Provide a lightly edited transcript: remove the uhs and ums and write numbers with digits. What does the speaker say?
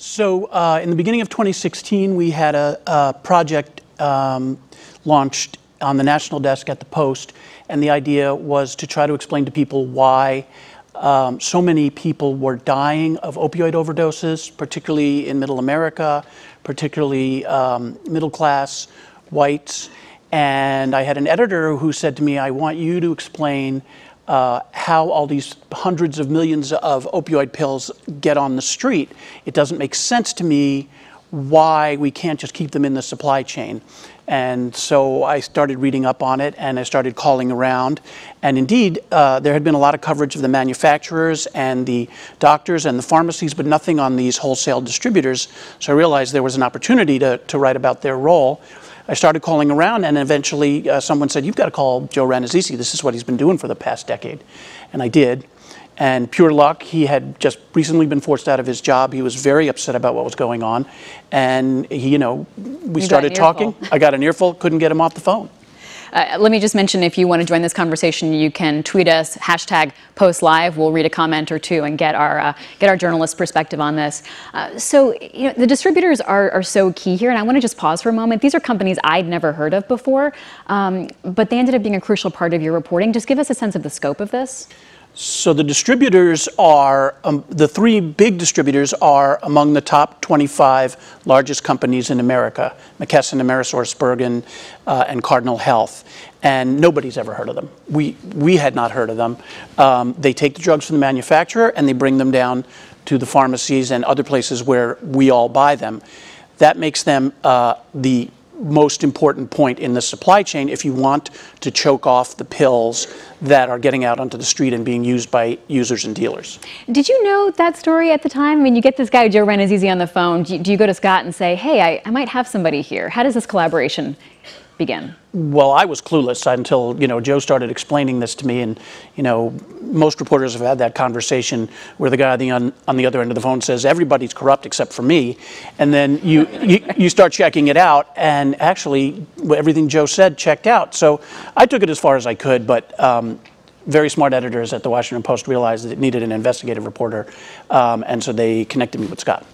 So in the beginning of 2016, we had a project launched on the national desk at the Post, and the idea was to try to explain to people why so many people were dying of opioid overdoses, particularly in Middle America, particularly middle class whites. And I had an editor who said to me, I want you to explain how all these hundreds of millions of opioid pills get on the street. It doesn't make sense to me why we can't just keep them in the supply chain. And so I started reading up on it, and I started calling around. And indeed, there had been a lot of coverage of the manufacturers and the doctors and the pharmacies, but nothing on these wholesale distributors. So I realized there was an opportunity to write about their role. I started calling around, and eventually someone said, you've got to call Joe Rannazzisi. This is what he's been doing for the past decade. And I did. And pure luck, he had just recently been forced out of his job. He was very upset about what was going on. And he, we started talking. I got an earful, couldn't get him off the phone. Let me just mention, if you want to join this conversation, you can tweet us, #PostLive. We'll read a comment or two and get our journalist perspective on this. So the distributors are so key here, and I want to just pause for a moment. These are companies I'd never heard of before, but they ended up being a crucial part of your reporting. Just give us a sense of the scope of this. So the distributors are, the three big distributors are among the top 25 largest companies in America: McKesson, AmerisourceBergen, and Cardinal Health. And nobody's ever heard of them. We had not heard of them. They take the drugs from the manufacturer and they bring them down to the pharmacies and other places where we all buy them. That makes them the most important point in the supply chain if you want to choke off the pills that are getting out onto the street and being used by users and dealers. Did you know that story at the time? I mean, you get this guy, Joe Rannazzisi, on the phone. Do you go to Scott and say, hey, I might have somebody here? How does this collaboration begin? Well, I was clueless until, Joe started explaining this to me, and, most reporters have had that conversation where the guy on the other end of the phone says, everybody's corrupt except for me, and then you start checking it out, and actually everything Joe said checked out. So I took it as far as I could, but very smart editors at the Washington Post realized that it needed an investigative reporter, and so they connected me with Scott.